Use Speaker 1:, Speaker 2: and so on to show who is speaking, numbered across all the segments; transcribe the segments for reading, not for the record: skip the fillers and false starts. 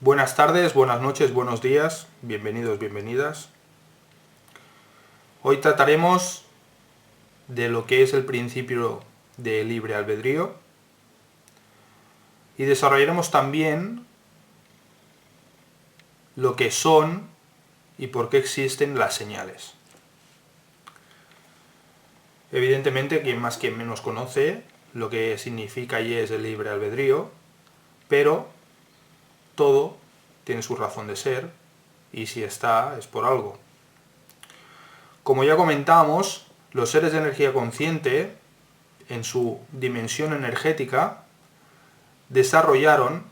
Speaker 1: Buenas tardes, buenas noches, buenos días, bienvenidos, bienvenidas. Hoy trataremos de lo que es el principio de libre albedrío y desarrollaremos también lo que son y por qué existen las señales. Evidentemente, quien más quien menos conoce lo que significa y es el libre albedrío, pero todo tiene su razón de ser y si está es por algo. Como ya comentamos, los seres de energía consciente, en su dimensión energética, desarrollaron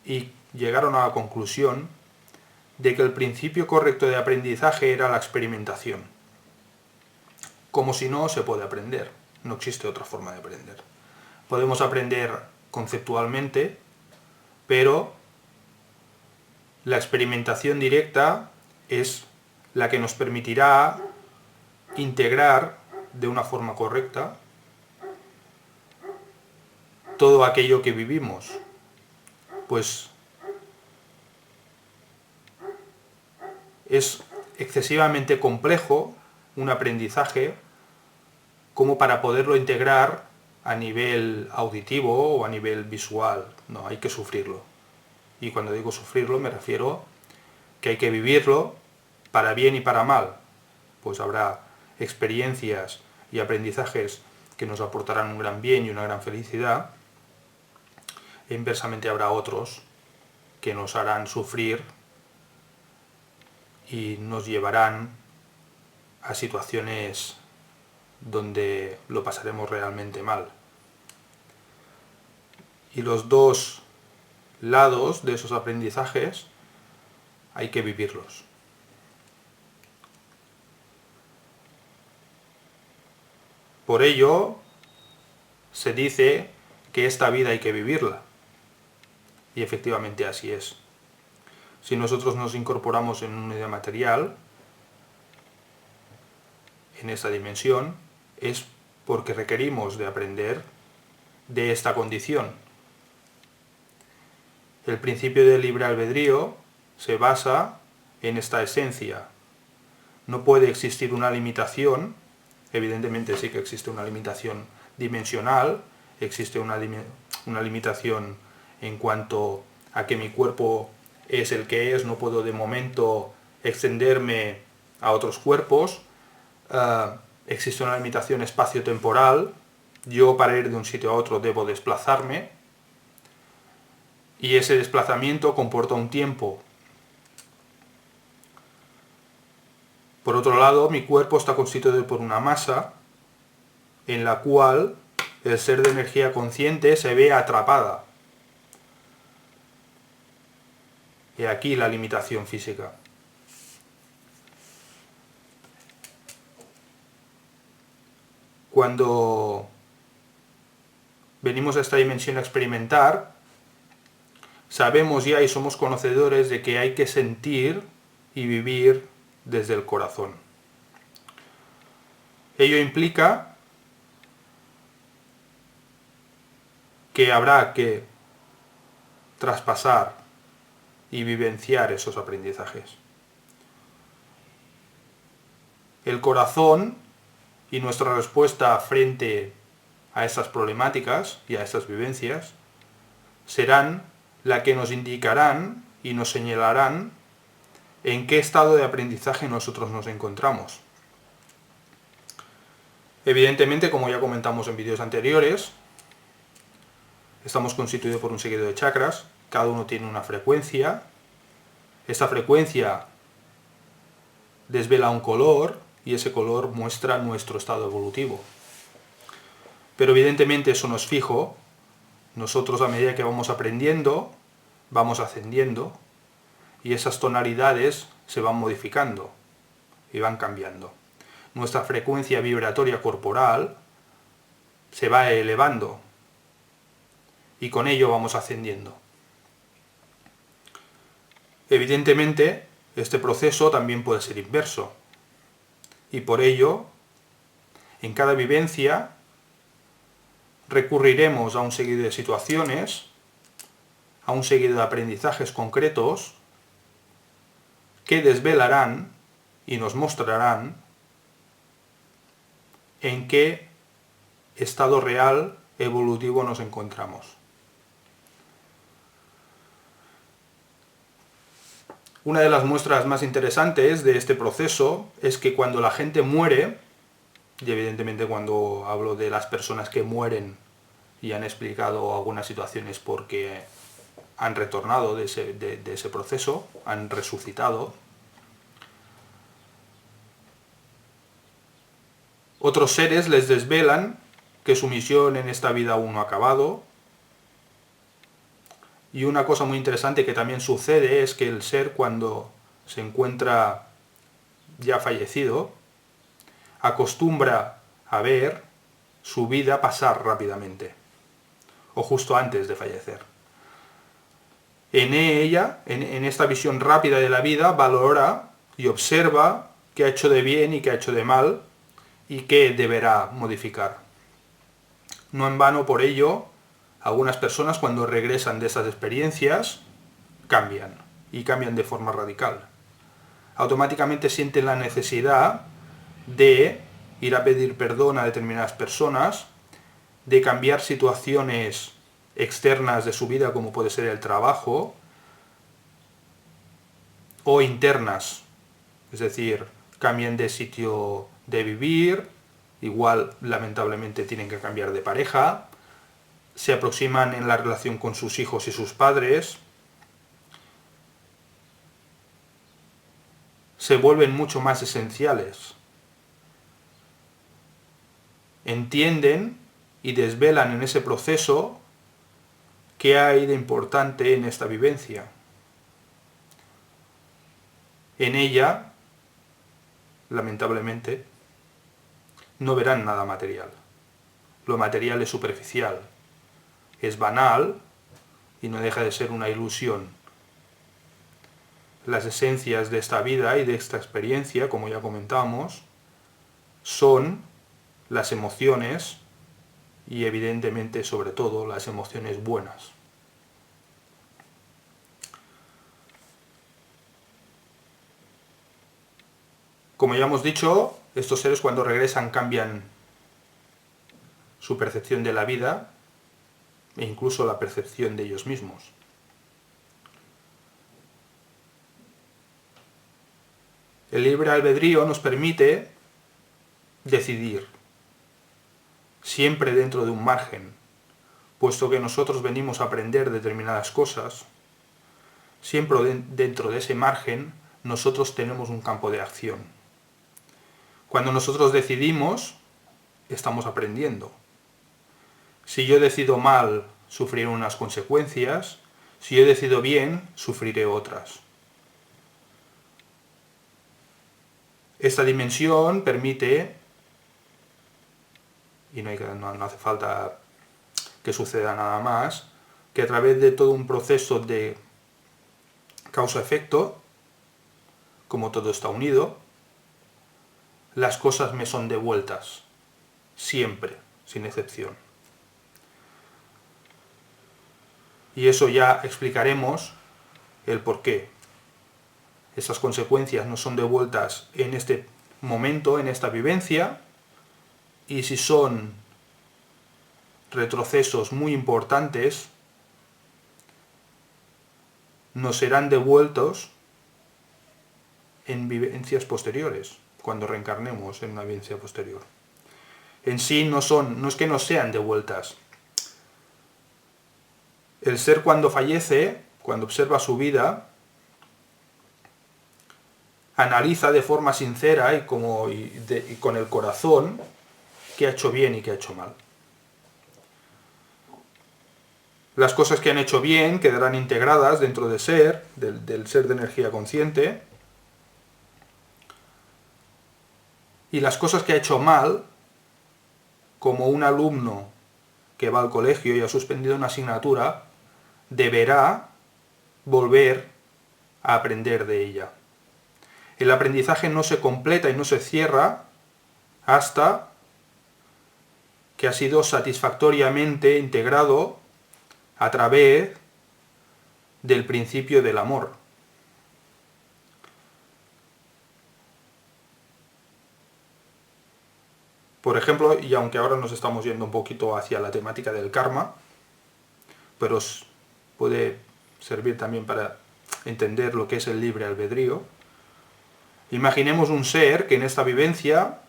Speaker 1: y llegaron a la conclusión de que el principio correcto de aprendizaje era la experimentación. Como si no se puede aprender, no existe otra forma de aprender. Podemos aprender conceptualmente, pero la experimentación directa es la que nos permitirá integrar de una forma correcta todo aquello que vivimos. Pues es excesivamente complejo un aprendizaje como para poderlo integrar a nivel auditivo o a nivel visual. No, hay que sufrirlo. Y cuando digo sufrirlo me refiero que hay que vivirlo para bien y para mal. Pues habrá experiencias y aprendizajes que nos aportarán un gran bien y una gran felicidad, e inversamente habrá otros que nos harán sufrir y nos llevarán a situaciones donde lo pasaremos realmente mal. Y los dos lados de esos aprendizajes hay que vivirlos. Por ello, se dice que esta vida hay que vivirla. Y efectivamente así es. Si nosotros nos incorporamos en una unidad material, en esa dimensión, es porque requerimos de aprender de esta condición. El principio del libre albedrío se basa en esta esencia. No puede existir una limitación, evidentemente sí que existe una limitación dimensional, existe una limitación en cuanto a que mi cuerpo es el que es, no puedo de momento extenderme a otros cuerpos, existe una limitación espacio-temporal, yo para ir de un sitio a otro debo desplazarme, y ese desplazamiento comporta un tiempo. Por otro lado, mi cuerpo está constituido por una masa en la cual el ser de energía consciente se ve atrapada. Y aquí la limitación física. Cuando venimos a esta dimensión a experimentar, sabemos ya y somos conocedores de que hay que sentir y vivir desde el corazón. Ello implica que habrá que traspasar y vivenciar esos aprendizajes. El corazón y nuestra respuesta frente a estas problemáticas y a estas vivencias serán la que nos indicarán y nos señalarán en qué estado de aprendizaje nosotros nos encontramos. Evidentemente, como ya comentamos en vídeos anteriores, estamos constituidos por un seguido de chakras, cada uno tiene una frecuencia, esta frecuencia desvela un color y ese color muestra nuestro estado evolutivo. Pero evidentemente eso no es fijo, nosotros a medida que vamos aprendiendo, vamos ascendiendo y esas tonalidades se van modificando y van cambiando. Nuestra frecuencia vibratoria corporal se va elevando y con ello vamos ascendiendo. Evidentemente, este proceso también puede ser inverso y por ello, en cada vivencia, recurriremos a un seguido de situaciones a un seguido de aprendizajes concretos que desvelarán y nos mostrarán en qué estado real evolutivo nos encontramos. Una de las muestras más interesantes de este proceso es que cuando la gente muere, y evidentemente cuando hablo de las personas que mueren y han explicado algunas situaciones porque han retornado de ese proceso, han resucitado, otros seres les desvelan que su misión en esta vida aún no ha acabado. Y una cosa muy interesante que también sucede es que el ser, cuando se encuentra ya fallecido, acostumbra a ver su vida pasar rápidamente, o justo antes de fallecer. En ella, en esta visión rápida de la vida, valora y observa qué ha hecho de bien y qué ha hecho de mal, y qué deberá modificar. No en vano, por ello, algunas personas, cuando regresan de esas experiencias, cambian, y cambian de forma radical. Automáticamente sienten la necesidad de ir a pedir perdón a determinadas personas, de cambiar situaciones externas de su vida, como puede ser el trabajo, o internas, es decir, cambian de sitio de vivir, igual lamentablemente tienen que cambiar de pareja, se aproximan en la relación con sus hijos y sus padres, se vuelven mucho más esenciales, entienden y desvelan en ese proceso qué hay de importante en esta vivencia. En ella, lamentablemente, no verán nada material. Lo material es superficial, es banal y no deja de ser una ilusión. Las esencias de esta vida y de esta experiencia, como ya comentamos, son las emociones y evidentemente, sobre todo, las emociones buenas. Como ya hemos dicho, estos seres cuando regresan cambian su percepción de la vida e incluso la percepción de ellos mismos. El libre albedrío nos permite decidir, siempre dentro de un margen, puesto que nosotros venimos a aprender determinadas cosas, siempre dentro de ese margen nosotros tenemos un campo de acción. Cuando nosotros decidimos, estamos aprendiendo. Si yo decido mal, sufriré unas consecuencias. Si yo decido bien, sufriré otras. Esta dimensión permite, y no hace falta que suceda nada más, que a través de todo un proceso de causa-efecto, como todo está unido, las cosas me son devueltas, siempre, sin excepción. Y eso ya explicaremos el por qué. Esas consecuencias no son devueltas en este momento, en esta vivencia, y si son retrocesos muy importantes, nos serán devueltos en vivencias posteriores, cuando reencarnemos en una vivencia posterior. En sí no es que no sean devueltas. El ser, cuando fallece, cuando observa su vida, analiza de forma sincera y con el corazón qué ha hecho bien y qué ha hecho mal. Las cosas que han hecho bien quedarán integradas dentro del ser de energía consciente, y las cosas que ha hecho mal, como un alumno que va al colegio y ha suspendido una asignatura, deberá volver a aprender de ella. El aprendizaje no se completa y no se cierra hasta que ha sido satisfactoriamente integrado a través del principio del amor. Por ejemplo, y aunque ahora nos estamos yendo un poquito hacia la temática del karma, pero os puede servir también para entender lo que es el libre albedrío, imaginemos un ser que en esta vivencia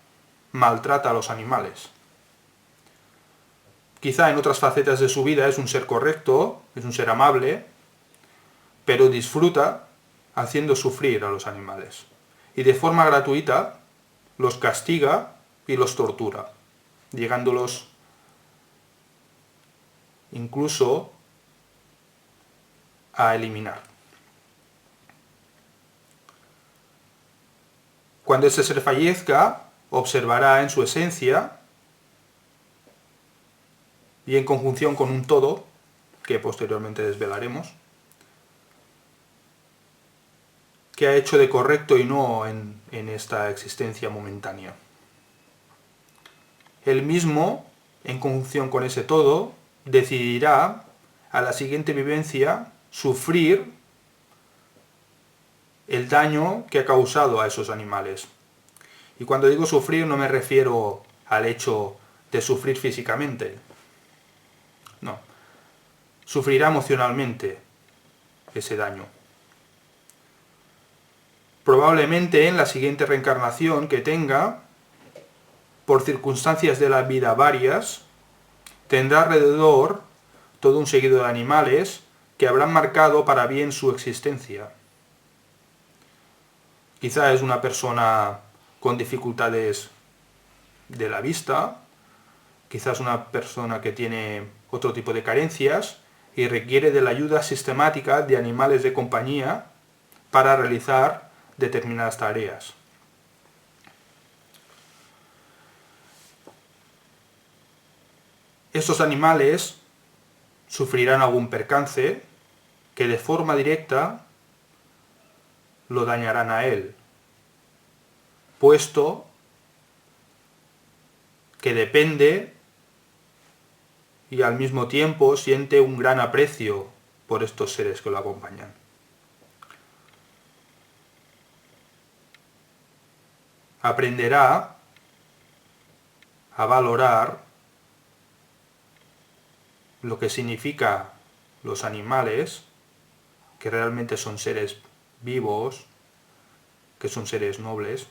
Speaker 1: maltrata a los animales. Quizá en otras facetas de su vida es un ser correcto, es un ser amable, pero disfruta haciendo sufrir a los animales. Y de forma gratuita los castiga y los tortura, llegándolos incluso a eliminar. Cuando ese ser fallezca, observará en su esencia y en conjunción con un todo, que posteriormente desvelaremos, qué ha hecho de correcto y no en esta existencia momentánea. Él mismo, en conjunción con ese todo, decidirá a la siguiente vivencia sufrir el daño que ha causado a esos animales. Y cuando digo sufrir no me refiero al hecho de sufrir físicamente. No. Sufrirá emocionalmente ese daño. Probablemente en la siguiente reencarnación que tenga, por circunstancias de la vida varias, tendrá alrededor todo un seguido de animales que habrán marcado para bien su existencia. Quizá es una persona con dificultades de la vista, quizás una persona que tiene otro tipo de carencias y requiere de la ayuda sistemática de animales de compañía para realizar determinadas tareas. Estos animales sufrirán algún percance que de forma directa lo dañarán a él, puesto que depende y al mismo tiempo siente un gran aprecio por estos seres que lo acompañan. Aprenderá a valorar lo que significa los animales, que realmente son seres vivos, que son seres nobles,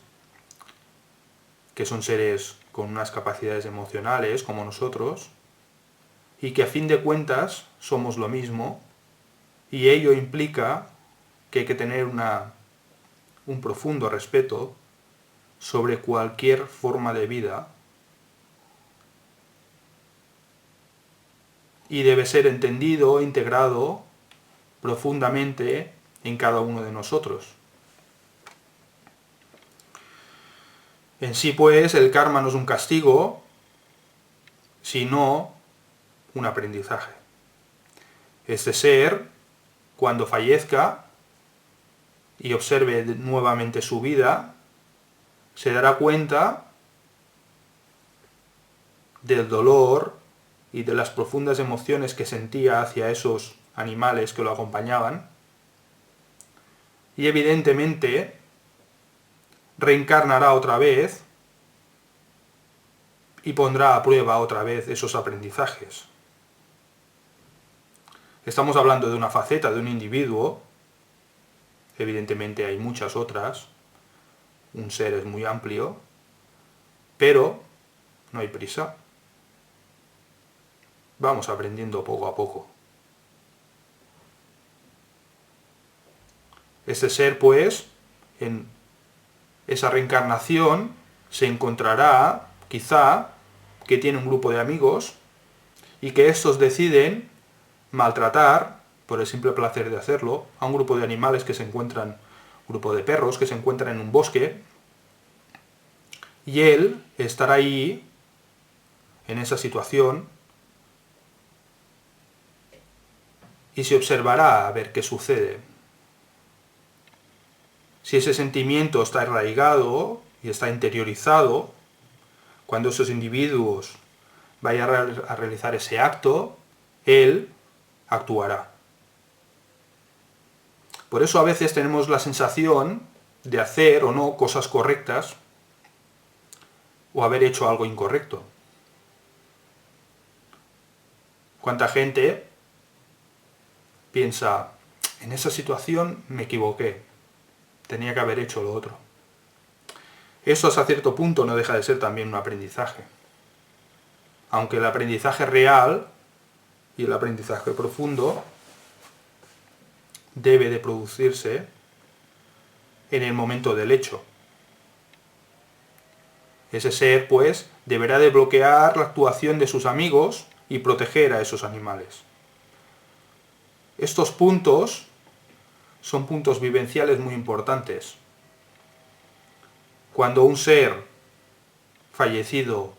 Speaker 1: que son seres con unas capacidades emocionales como nosotros, y que a fin de cuentas somos lo mismo, y ello implica que hay que tener un profundo respeto sobre cualquier forma de vida y debe ser entendido, integrado profundamente en cada uno de nosotros. En sí, pues, el karma no es un castigo, sino un aprendizaje. Este ser, cuando fallezca y observe nuevamente su vida, se dará cuenta del dolor y de las profundas emociones que sentía hacia esos animales que lo acompañaban, y evidentemente reencarnará otra vez y pondrá a prueba otra vez esos aprendizajes. Estamos hablando de una faceta de un individuo, evidentemente hay muchas otras, un ser es muy amplio, pero no hay prisa. Vamos aprendiendo poco a poco. Este ser, pues, en esa reencarnación se encontrará, quizá, que tiene un grupo de amigos y que estos deciden maltratar, por el simple placer de hacerlo, a un grupo de animales que se encuentran, un grupo de perros que se encuentran en un bosque, y él estará ahí, en esa situación, y se observará a ver qué sucede. Si ese sentimiento está arraigado y está interiorizado, cuando esos individuos vayan a realizar ese acto, él actuará. Por eso a veces tenemos la sensación de hacer o no cosas correctas o haber hecho algo incorrecto. ¿Cuánta gente piensa, en esa situación me equivoqué, tenía que haber hecho lo otro? Eso hasta cierto punto no deja de ser también un aprendizaje. Aunque el aprendizaje real y el aprendizaje profundo debe de producirse en el momento del hecho. Ese ser, pues, deberá de bloquear la actuación de sus amigos y proteger a esos animales. Estos puntos son puntos vivenciales muy importantes. Cuando un ser fallecido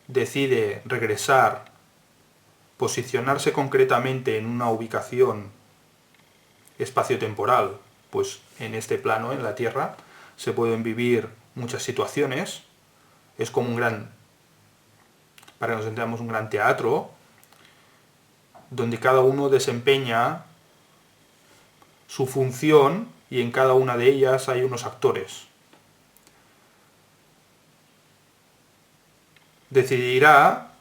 Speaker 1: decide regresar, posicionarse concretamente en una ubicación espacio-temporal, pues en este plano, en la Tierra, se pueden vivir muchas situaciones. Es como para que nos entendamos, un gran teatro, donde cada uno desempeña su función y en cada una de ellas hay unos actores. Decidirá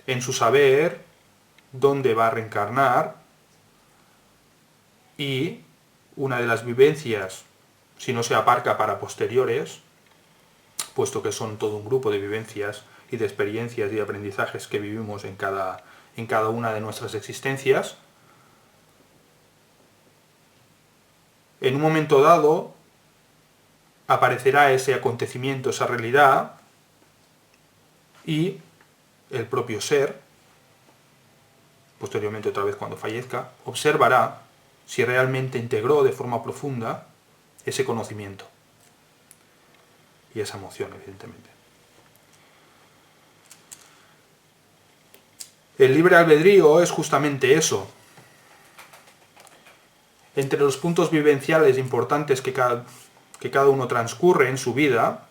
Speaker 1: en su saber dónde va a reencarnar, y una de las vivencias, si no se aparca para posteriores, puesto que son todo un grupo de vivencias y de experiencias y de aprendizajes que vivimos en cada una de nuestras existencias, en un momento dado aparecerá ese acontecimiento, esa realidad, y el propio ser, posteriormente otra vez cuando fallezca, observará si realmente integró de forma profunda ese conocimiento y esa emoción, evidentemente. El libre albedrío es justamente eso. Entre los puntos vivenciales importantes que cada uno transcurre en su vida,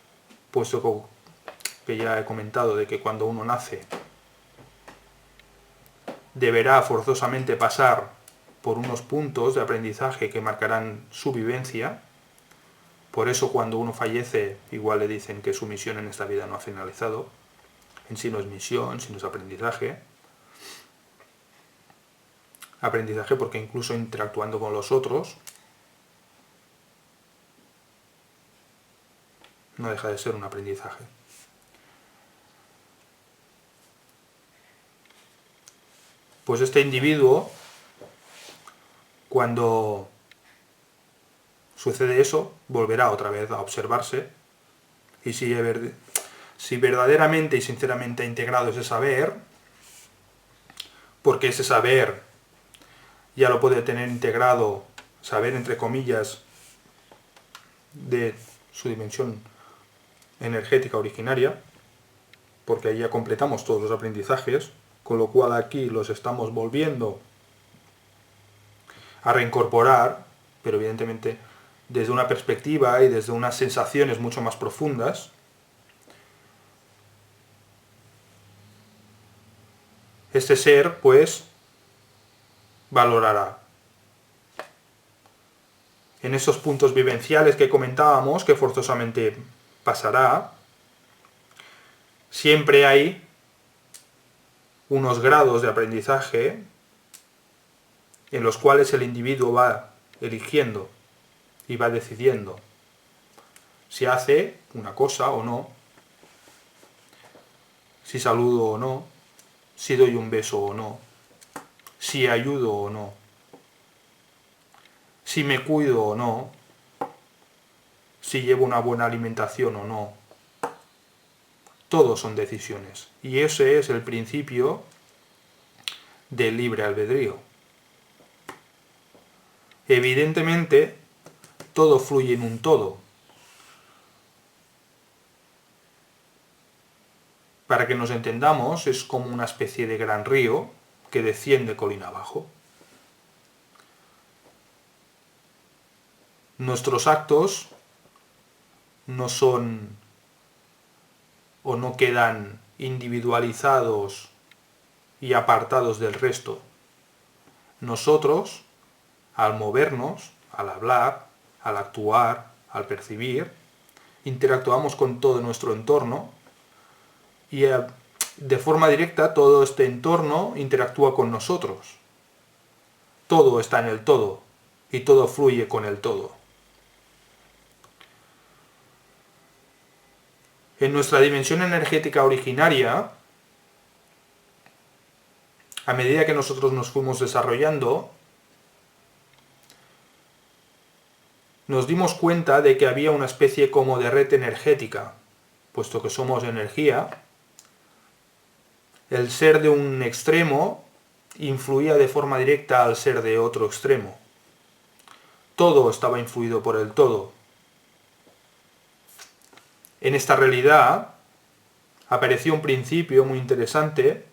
Speaker 1: puesto que ya he comentado de que cuando uno nace deberá forzosamente pasar por unos puntos de aprendizaje que marcarán su vivencia. Por eso cuando uno fallece igual le dicen que su misión en esta vida no ha finalizado. En sí no es misión, sino es aprendizaje. Aprendizaje porque incluso interactuando con los otros no deja de ser un aprendizaje. Pues este individuo, cuando sucede eso, volverá otra vez a observarse, y si verdaderamente y sinceramente ha integrado ese saber, porque ese saber ya lo puede tener integrado, saber entre comillas, de su dimensión energética originaria, porque ahí ya completamos todos los aprendizajes, con lo cual aquí los estamos volviendo a reincorporar, pero evidentemente desde una perspectiva y desde unas sensaciones mucho más profundas. Este ser, pues, valorará. En esos puntos vivenciales que comentábamos, que forzosamente pasará, siempre hay unos grados de aprendizaje en los cuales el individuo va eligiendo y va decidiendo si hace una cosa o no, si saludo o no, si doy un beso o no, si ayudo o no, si me cuido o no, si llevo una buena alimentación o no. Todos son decisiones. Y ese es el principio del libre albedrío. Evidentemente, todo fluye en un todo. Para que nos entendamos, es como una especie de gran río que desciende colina abajo. Nuestros actos no son o no quedan individualizados y apartados del resto. Nosotros al movernos, al hablar, al actuar, al percibir, interactuamos con todo nuestro entorno y de forma directa todo este entorno interactúa con nosotros. Todo está en el todo y todo fluye con el todo. En nuestra dimensión energética originaria, a medida que nosotros nos fuimos desarrollando, nos dimos cuenta de que había una especie como de red energética, puesto que somos energía. El ser de un extremo influía de forma directa al ser de otro extremo. Todo estaba influido por el todo. En esta realidad apareció un principio muy interesante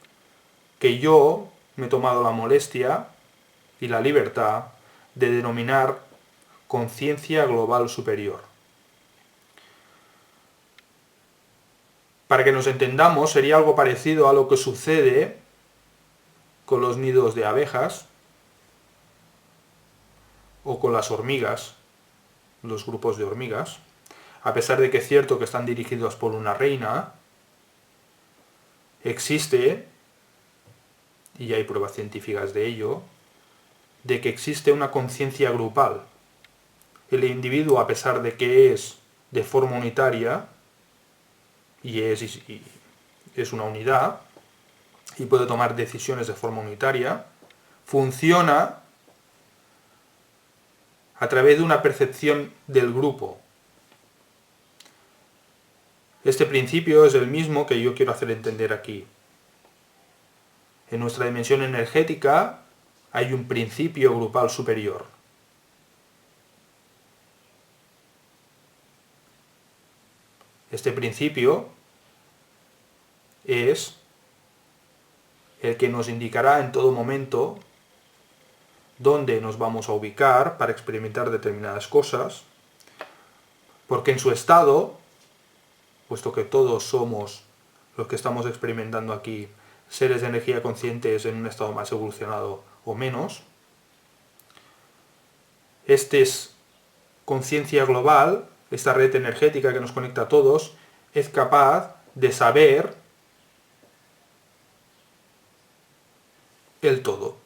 Speaker 1: que yo me he tomado la molestia y la libertad de denominar conciencia global superior. Para que nos entendamos, sería algo parecido a lo que sucede con los nidos de abejas o con las hormigas, los grupos de hormigas. A pesar de que es cierto que están dirigidos por una reina, existe, y hay pruebas científicas de ello, de que existe una conciencia grupal. El individuo, a pesar de que es de forma unitaria, y es una unidad, y puede tomar decisiones de forma unitaria, funciona a través de una percepción del grupo. Este principio es el mismo que yo quiero hacer entender aquí. En nuestra dimensión energética hay un principio grupal superior. Este principio es el que nos indicará en todo momento dónde nos vamos a ubicar para experimentar determinadas cosas, porque en su estado, puesto que todos somos los que estamos experimentando aquí seres de energía conscientes en un estado más evolucionado o menos, este es conciencia global, esta red energética que nos conecta a todos, es capaz de saber el todo.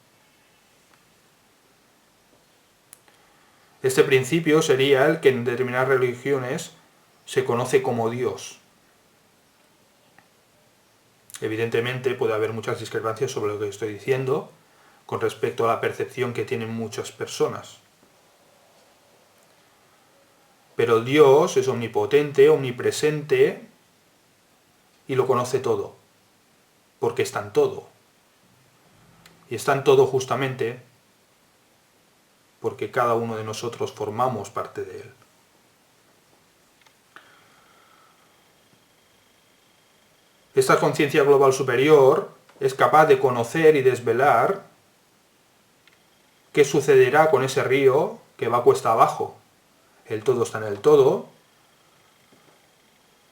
Speaker 1: Este principio sería el que en determinadas religiones se conoce como Dios. Evidentemente puede haber muchas discrepancias sobre lo que estoy diciendo con respecto a la percepción que tienen muchas personas. Pero Dios es omnipotente, omnipresente y lo conoce todo, porque está en todo. Y está en todo justamente porque cada uno de nosotros formamos parte de él. Esta conciencia global superior es capaz de conocer y desvelar qué sucederá con ese río que va cuesta abajo. El todo está en el todo,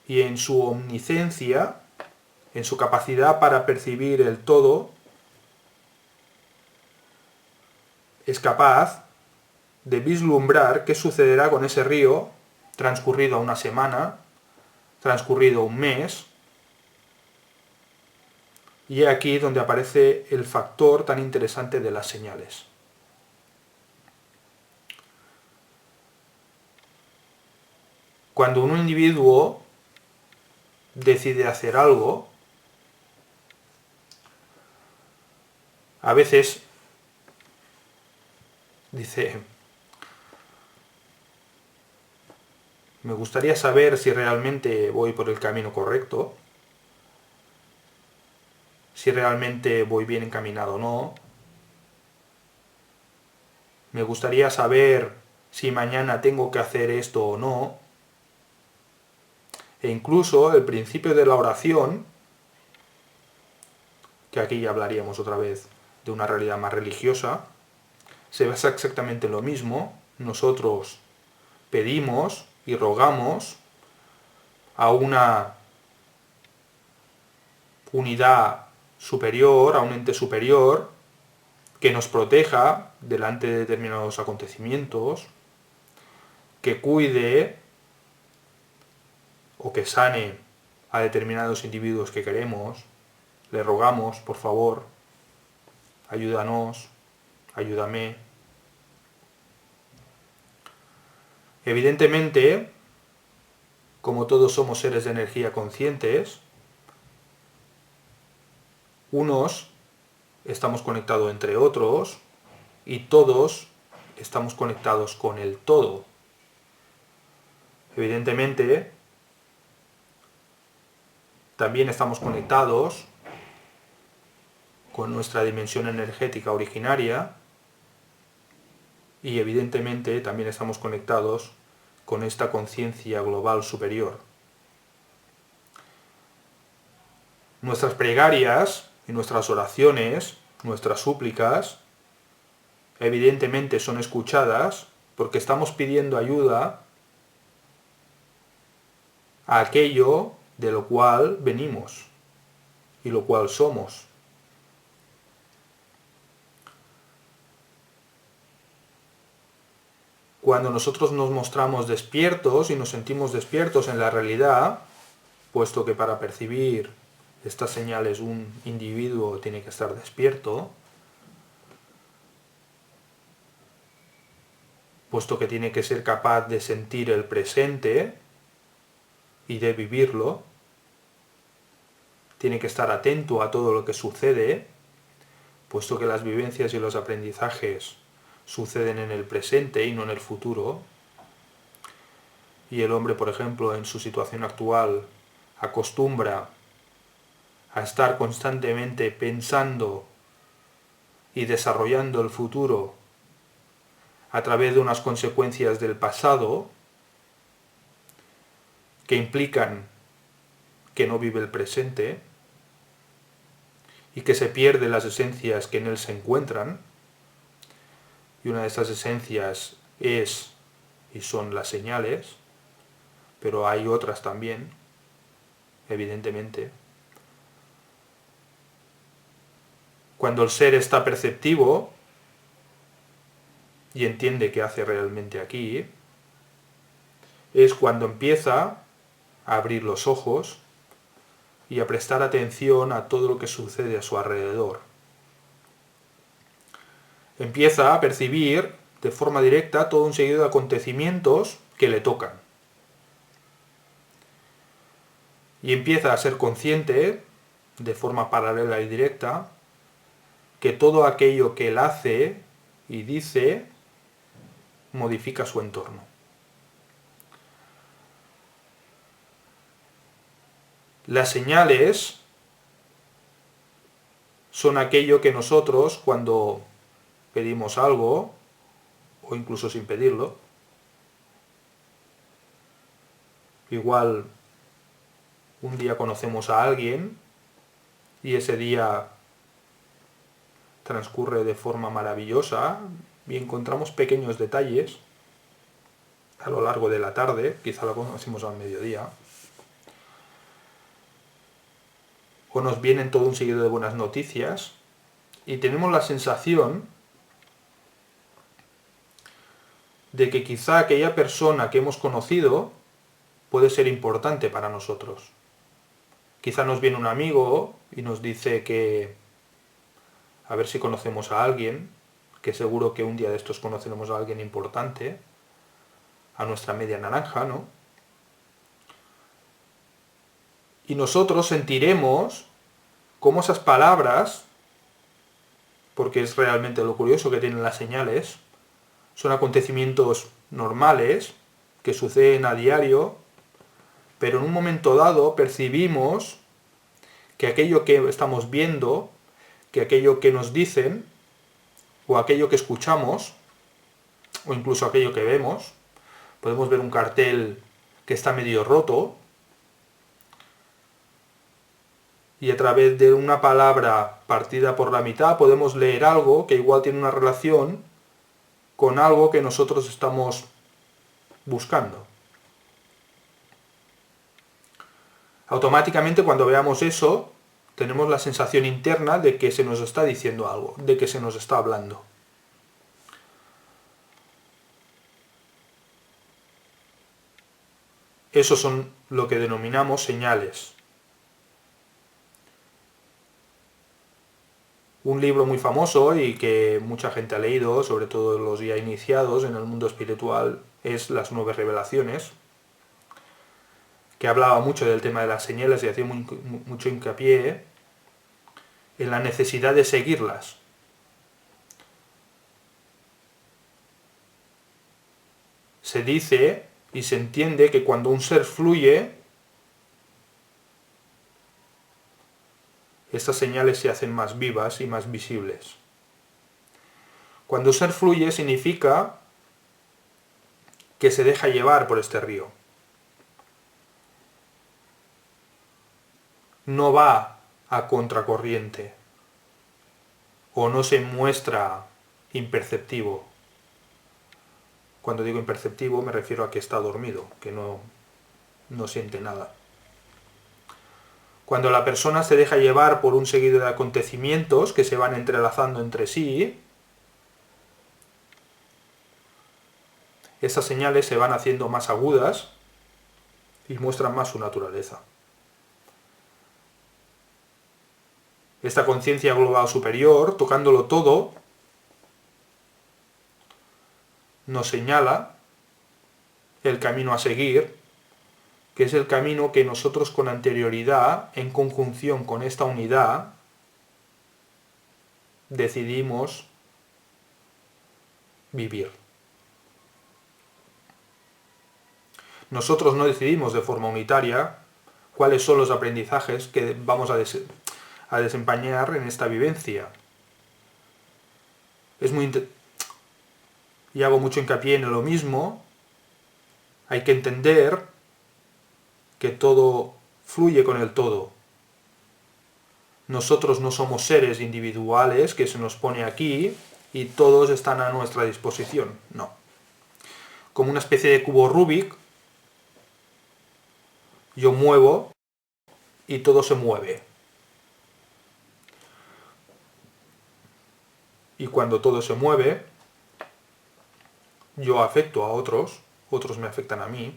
Speaker 1: y en su omnisciencia, en su capacidad para percibir el todo, es capaz de vislumbrar qué sucederá con ese río transcurrido una semana, transcurrido un mes. Y es aquí donde aparece el factor tan interesante de las señales. Cuando un individuo decide hacer algo, a veces dice, me gustaría saber si realmente voy por el camino correcto, si realmente voy bien encaminado o no. Me gustaría saber si mañana tengo que hacer esto o no. E incluso el principio de la oración, que aquí ya hablaríamos otra vez de una realidad más religiosa, se basa exactamente en lo mismo. Nosotros pedimos y rogamos a una unidad superior, a un ente superior, que nos proteja delante de determinados acontecimientos, que cuide o que sane a determinados individuos que queremos. Le rogamos, por favor, ayúdanos, ayúdame. Evidentemente, como todos somos seres de energía conscientes, unos estamos conectados entre otros y todos estamos conectados con el todo. Evidentemente, también estamos conectados con nuestra dimensión energética originaria y evidentemente también estamos conectados con esta conciencia global superior. Nuestras plegarias y nuestras oraciones, nuestras súplicas, evidentemente son escuchadas porque estamos pidiendo ayuda a aquello de lo cual venimos y lo cual somos. Cuando nosotros nos mostramos despiertos y nos sentimos despiertos en la realidad, puesto que para percibir estas señales un individuo tiene que estar despierto, puesto que tiene que ser capaz de sentir el presente y de vivirlo, tiene que estar atento a todo lo que sucede, puesto que las vivencias y los aprendizajes suceden en el presente y no en el futuro. Y el hombre, por ejemplo, en su situación actual, acostumbra a estar constantemente pensando y desarrollando el futuro a través de unas consecuencias del pasado que implican que no vive el presente y que se pierde las esencias que en él se encuentran. Y una de estas esencias es y son las señales, pero hay otras también, evidentemente. Cuando el ser está perceptivo y entiende qué hace realmente aquí, es cuando empieza a abrir los ojos y a prestar atención a todo lo que sucede a su alrededor. Empieza a percibir de forma directa todo un seguido de acontecimientos que le tocan. Y empieza a ser consciente, de forma paralela y directa, que todo aquello que él hace y dice modifica su entorno. Las señales son aquello que nosotros, cuando pedimos algo, o incluso sin pedirlo, igual un día conocemos a alguien y ese día transcurre de forma maravillosa y encontramos pequeños detalles a lo largo de la tarde, quizá lo conocimos al mediodía, o nos vienen todo un seguido de buenas noticias y tenemos la sensación de que quizá aquella persona que hemos conocido puede ser importante para nosotros. Quizá nos viene un amigo y nos dice que a ver si conocemos a alguien, que seguro que un día de estos conoceremos a alguien importante, a nuestra media naranja, ¿no? Y nosotros sentiremos cómo esas palabras, porque es realmente lo curioso que tienen las señales, son acontecimientos normales que suceden a diario, pero en un momento dado percibimos que aquello que estamos viendo, que aquello que nos dicen, o aquello que escuchamos, o incluso aquello que vemos, podemos ver un cartel que está medio roto, y a través de una palabra partida por la mitad podemos leer algo que igual tiene una relación con algo que nosotros estamos buscando. Automáticamente cuando veamos eso, tenemos la sensación interna de que se nos está diciendo algo, de que se nos está hablando. Esos son lo que denominamos señales. Un libro muy famoso y que mucha gente ha leído, sobre todo los ya iniciados en el mundo espiritual, es Las 9 Revelaciones, que hablaba mucho del tema de las señales y hacía mucho hincapié en la necesidad de seguirlas. Se dice y se entiende que cuando un ser fluye, estas señales se hacen más vivas y más visibles. Cuando un ser fluye significa que se deja llevar por este río. No va a contracorriente o no se muestra imperceptivo. Cuando digo imperceptivo me refiero a que está dormido, que no siente nada. Cuando la persona se deja llevar por un seguido de acontecimientos que se van entrelazando entre sí, esas señales se van haciendo más agudas y muestran más su naturaleza. Esta conciencia global superior, tocándolo todo, nos señala el camino a seguir, que es el camino que nosotros con anterioridad, en conjunción con esta unidad, decidimos vivir. Nosotros no decidimos de forma unitaria cuáles son los aprendizajes que vamos a desempeñar en esta vivencia. Y hago mucho hincapié en lo mismo, hay que entender que todo fluye con el todo. Nosotros no somos seres individuales que se nos pone aquí y todos están a nuestra disposición, no. Como una especie de cubo Rubik, yo muevo y todo se mueve. Y cuando todo se mueve, yo afecto a otros, otros me afectan a mí,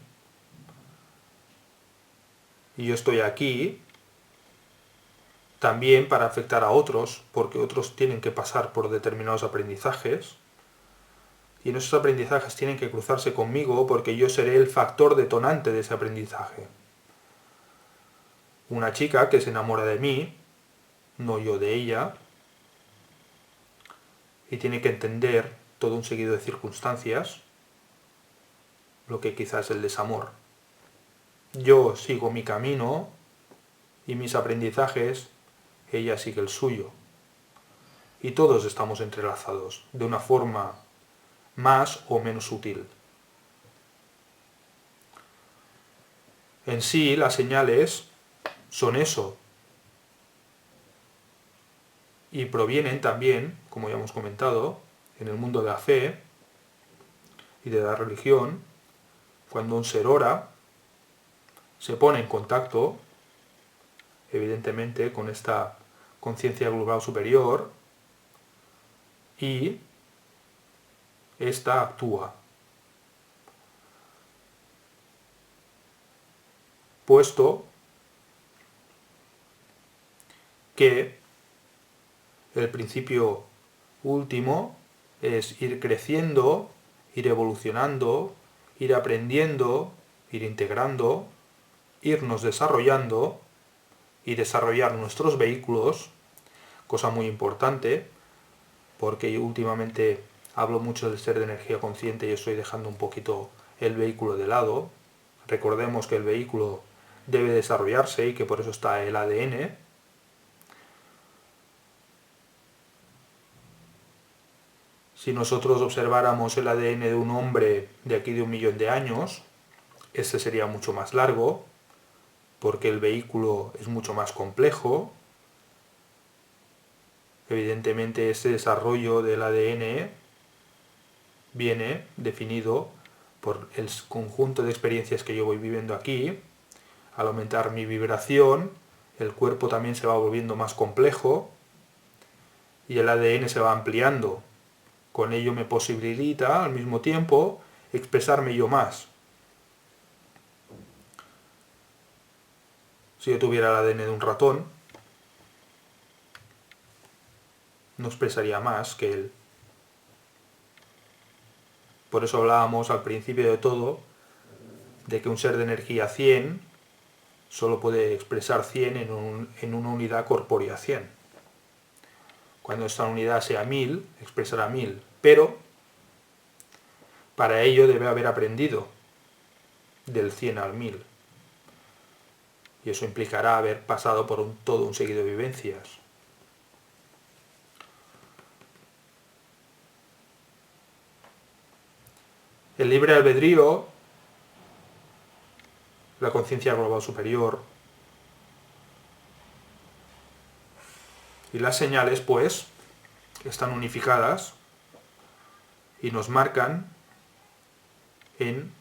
Speaker 1: y yo estoy aquí también para afectar a otros, porque otros tienen que pasar por determinados aprendizajes, y en esos aprendizajes tienen que cruzarse conmigo porque yo seré el factor detonante de ese aprendizaje. Una chica que se enamora de mí, no yo de ella, y tiene que entender todo un seguido de circunstancias, lo que quizás es el desamor. Yo sigo mi camino y mis aprendizajes, ella sigue el suyo. Y todos estamos entrelazados, de una forma más o menos sutil. En sí, las señales son eso. Y provienen también, como ya hemos comentado, en el mundo de la fe y de la religión, cuando un ser ora, se pone en contacto, evidentemente, con esta conciencia global superior y esta actúa. Puesto que el principio último es ir creciendo, ir evolucionando, ir aprendiendo, ir integrando, irnos desarrollando y desarrollar nuestros vehículos, cosa muy importante, porque últimamente hablo mucho del ser de energía consciente y estoy dejando un poquito el vehículo de lado. Recordemos que el vehículo debe desarrollarse y que por eso está el ADN. Si nosotros observáramos el ADN de un hombre de aquí de 1 millón de años, este sería mucho más largo, porque el vehículo es mucho más complejo. Evidentemente este desarrollo del ADN viene definido por el conjunto de experiencias que yo voy viviendo aquí. Al aumentar mi vibración, el cuerpo también se va volviendo más complejo y el ADN se va ampliando. Con ello me posibilita al mismo tiempo expresarme yo más. Si yo tuviera el ADN de un ratón, no expresaría más que él. Por eso hablábamos al principio de todo de que un ser de energía 100 solo puede expresar 100 en una unidad corpórea 100. Cuando esta unidad sea 1000, expresará 1000. Pero para ello debe haber aprendido del 100 al 1000. Y eso implicará haber pasado por todo un seguido de vivencias. El libre albedrío, la conciencia global superior y las señales, pues, están unificadas y nos marcan en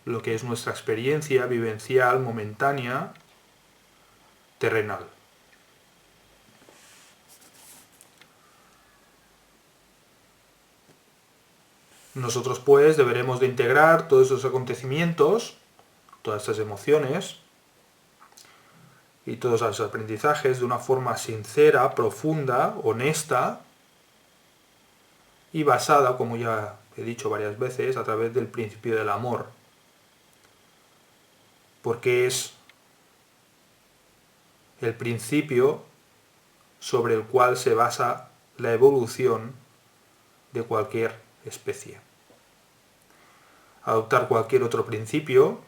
Speaker 1: lo que es nuestra experiencia vivencial momentánea terrenal. Nosotros pues deberemos de integrar todos esos acontecimientos, todas esas emociones y todos esos aprendizajes de una forma sincera, profunda, honesta y basada, como ya he dicho varias veces, a través del principio del amor. Porque es el principio sobre el cual se basa la evolución de cualquier especie. Adoptar cualquier otro principio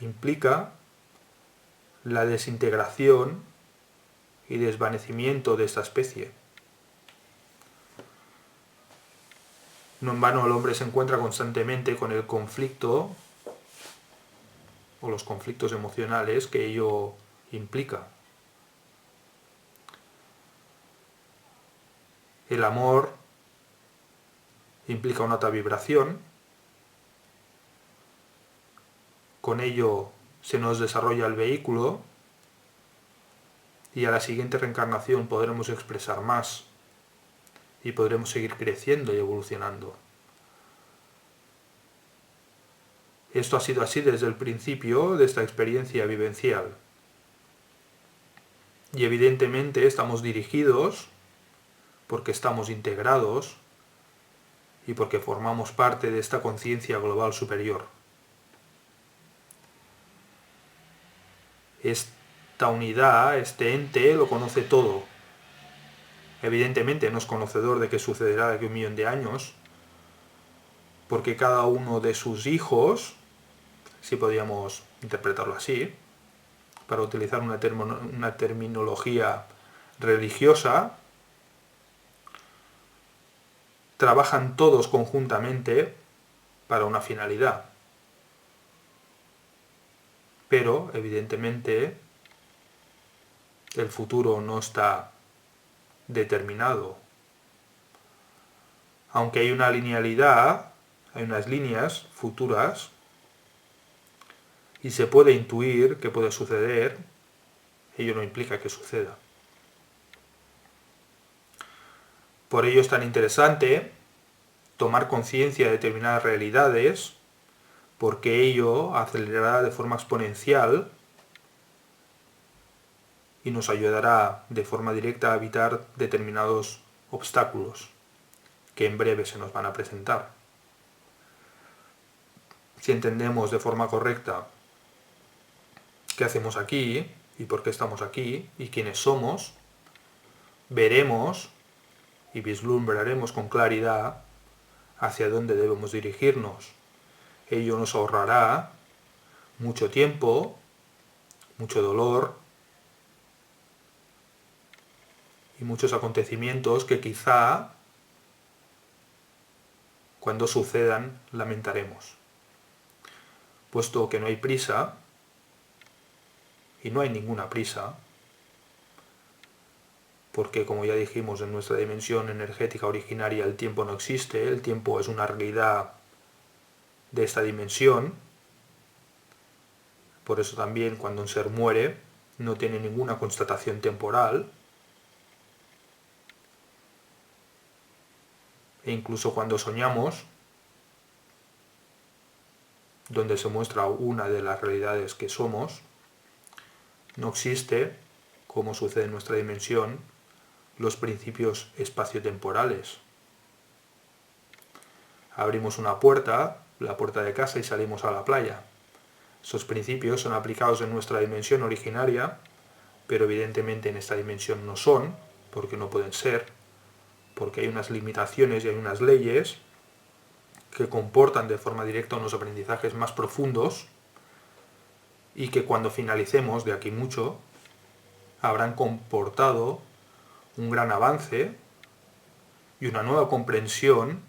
Speaker 1: implica la desintegración y desvanecimiento de esta especie. No en vano el hombre se encuentra constantemente con el conflicto o los conflictos emocionales que ello implica. El amor implica una alta vibración, con ello se nos desarrolla el vehículo y a la siguiente reencarnación podremos expresar más y podremos seguir creciendo y evolucionando. Esto ha sido así desde el principio de esta experiencia vivencial. Y evidentemente estamos dirigidos porque estamos integrados y porque formamos parte de esta conciencia global superior. Esta unidad, este ente, lo conoce todo. Evidentemente no es conocedor de qué sucederá de aquí a 1.000.000 de años, porque cada uno de sus hijos, si podríamos interpretarlo así, para utilizar una terminología religiosa, trabajan todos conjuntamente para una finalidad. Pero, evidentemente, el futuro no está determinado. Aunque hay una linealidad, hay unas líneas futuras, y se puede intuir que puede suceder, ello no implica que suceda. Por ello es tan interesante tomar conciencia de determinadas realidades, porque ello acelerará de forma exponencial y nos ayudará de forma directa a evitar determinados obstáculos que en breve se nos van a presentar. Si entendemos de forma correcta qué hacemos aquí y por qué estamos aquí y quiénes somos, veremos y vislumbraremos con claridad hacia dónde debemos dirigirnos. Ello nos ahorrará mucho tiempo, mucho dolor y muchos acontecimientos que quizá cuando sucedan lamentaremos. Puesto que no hay prisa, y no hay ninguna prisa, porque como ya dijimos en nuestra dimensión energética originaria el tiempo no existe, el tiempo es una realidad de esta dimensión. Por eso también cuando un ser muere, no tiene ninguna constatación temporal, e incluso cuando soñamos, donde se muestra una de las realidades que somos, no existe, como sucede en nuestra dimensión, los principios espaciotemporales. Abrimos una puerta, la puerta de casa, y salimos a la playa. Esos principios son aplicados en nuestra dimensión originaria, pero evidentemente en esta dimensión no son, porque no pueden ser, porque hay unas limitaciones y hay unas leyes que comportan de forma directa unos aprendizajes más profundos y que cuando finalicemos, de aquí mucho, habrán comportado un gran avance y una nueva comprensión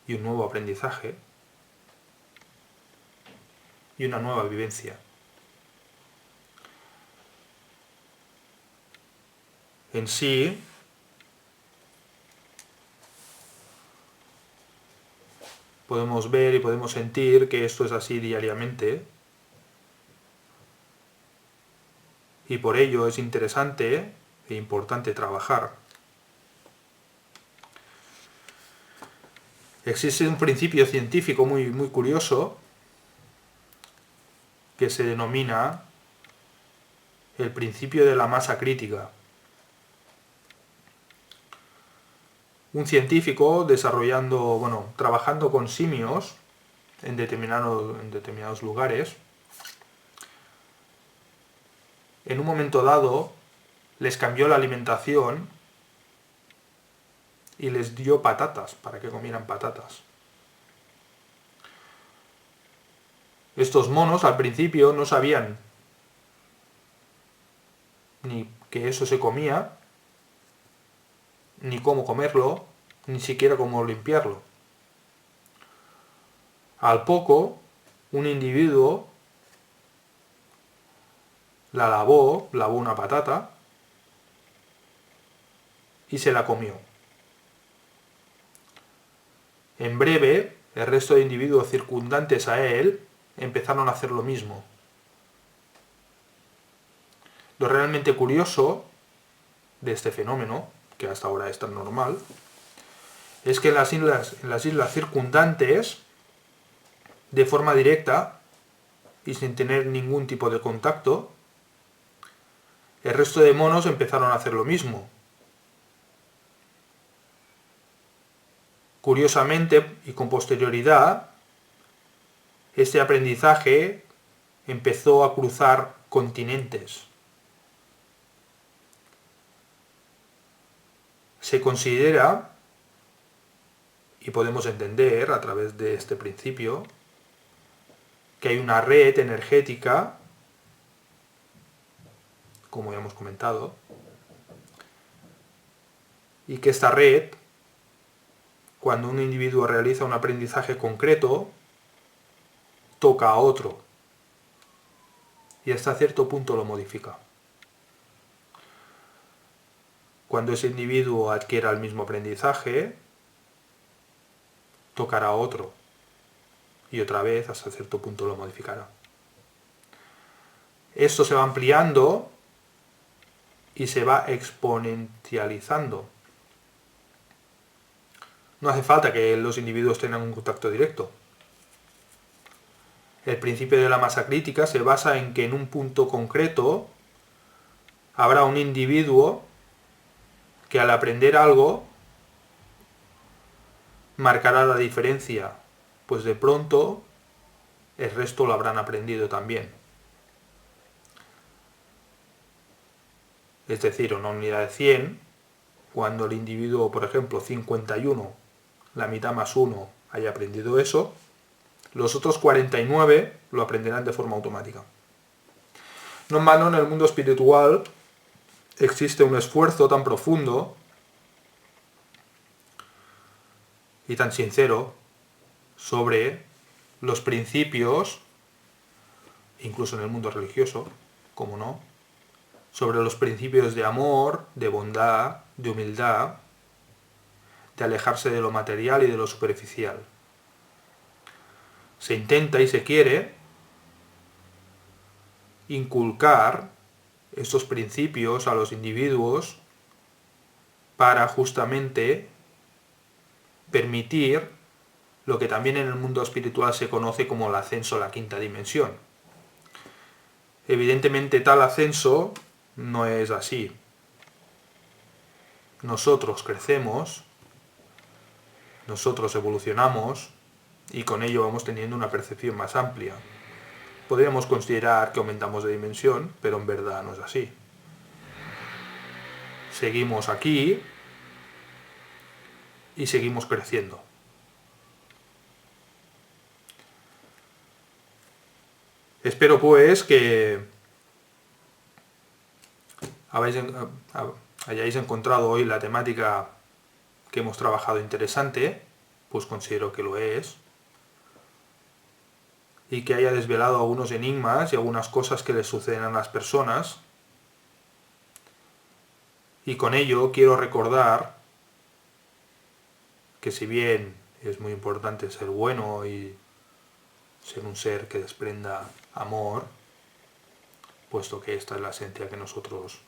Speaker 1: y un nuevo aprendizaje y una nueva vivencia. En sí, podemos ver y podemos sentir que esto es así diariamente, y por ello es interesante e importante trabajar. Existe un principio científico muy curioso que se denomina el principio de la masa crítica. Un científico trabajando con simios en determinados lugares, en un momento dado les cambió la alimentación y les dio patatas para que comieran patatas. Estos monos al principio no sabían ni que eso se comía, ni cómo comerlo, ni siquiera cómo limpiarlo. Al poco, un individuo lavó una patata y se la comió. En breve, el resto de individuos circundantes a él empezaron a hacer lo mismo. Lo realmente curioso de este fenómeno, que hasta ahora es tan normal, es que en las islas circundantes, de forma directa y sin tener ningún tipo de contacto, el resto de monos empezaron a hacer lo mismo. Curiosamente y con posterioridad, este aprendizaje empezó a cruzar continentes. Se considera, y podemos entender a través de este principio, que hay una red energética, como ya hemos comentado, y que esta red, cuando un individuo realiza un aprendizaje concreto, toca a otro y hasta cierto punto lo modifica. Cuando ese individuo adquiera el mismo aprendizaje, tocará a otro y otra vez hasta cierto punto lo modificará. Esto se va ampliando y se va exponencializando. No hace falta que los individuos tengan un contacto directo. El principio de la masa crítica se basa en que en un punto concreto habrá un individuo que al aprender algo marcará la diferencia, pues de pronto el resto lo habrán aprendido también. Es decir, una unidad de 100, cuando el individuo, por ejemplo, 51, la mitad más 1, haya aprendido eso, los otros 49 lo aprenderán de forma automática. No en vano, en el mundo espiritual existe un esfuerzo tan profundo y tan sincero sobre los principios, incluso en el mundo religioso, como no, sobre los principios de amor, de bondad, de humildad, de alejarse de lo material y de lo superficial. Se intenta y se quiere inculcar estos principios a los individuos para justamente permitir lo que también en el mundo espiritual se conoce como el ascenso a la quinta dimensión. Evidentemente tal ascenso no es así. Nosotros crecemos, nosotros evolucionamos y con ello vamos teniendo una percepción más amplia. Podríamos considerar que aumentamos de dimensión, pero en verdad no es así. Seguimos aquí y seguimos creciendo. Espero pues que hayáis encontrado hoy la temática que hemos trabajado interesante, pues considero que lo es, y que haya desvelado algunos enigmas y algunas cosas que les suceden a las personas. Y con ello quiero recordar que si bien es muy importante ser bueno y ser un ser que desprenda amor, puesto que esta es la esencia que nosotros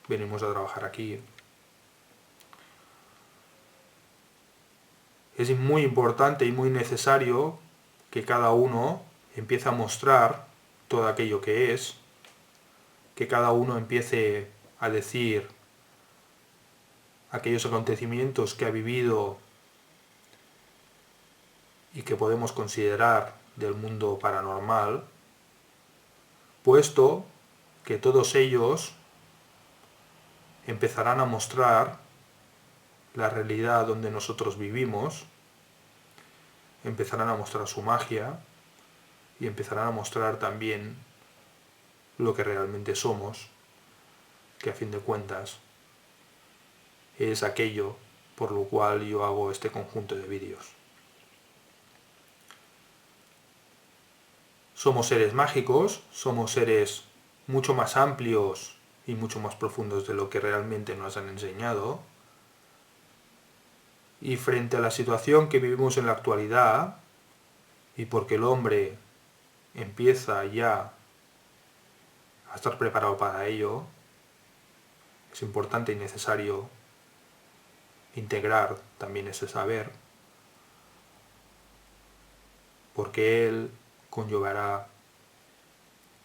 Speaker 1: venimos a trabajar aquí, es muy importante y muy necesario que cada uno empiece a mostrar todo aquello que es, que cada uno empiece a decir aquellos acontecimientos que ha vivido y que podemos considerar del mundo paranormal, puesto que todos ellos empezarán a mostrar la realidad donde nosotros vivimos, empezarán a mostrar su magia y empezarán a mostrar también lo que realmente somos, que a fin de cuentas es aquello por lo cual yo hago este conjunto de vídeos. Somos seres mágicos, somos seres mucho más amplios y mucho más profundos de lo que realmente nos han enseñado. Y frente a la situación que vivimos en la actualidad, y porque el hombre empieza ya a estar preparado para ello, es importante y necesario integrar también ese saber, porque él conllevará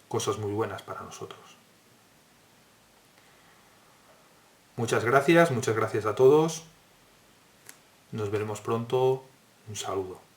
Speaker 1: cosas muy buenas para nosotros. Muchas gracias a todos. Nos veremos pronto. Un saludo.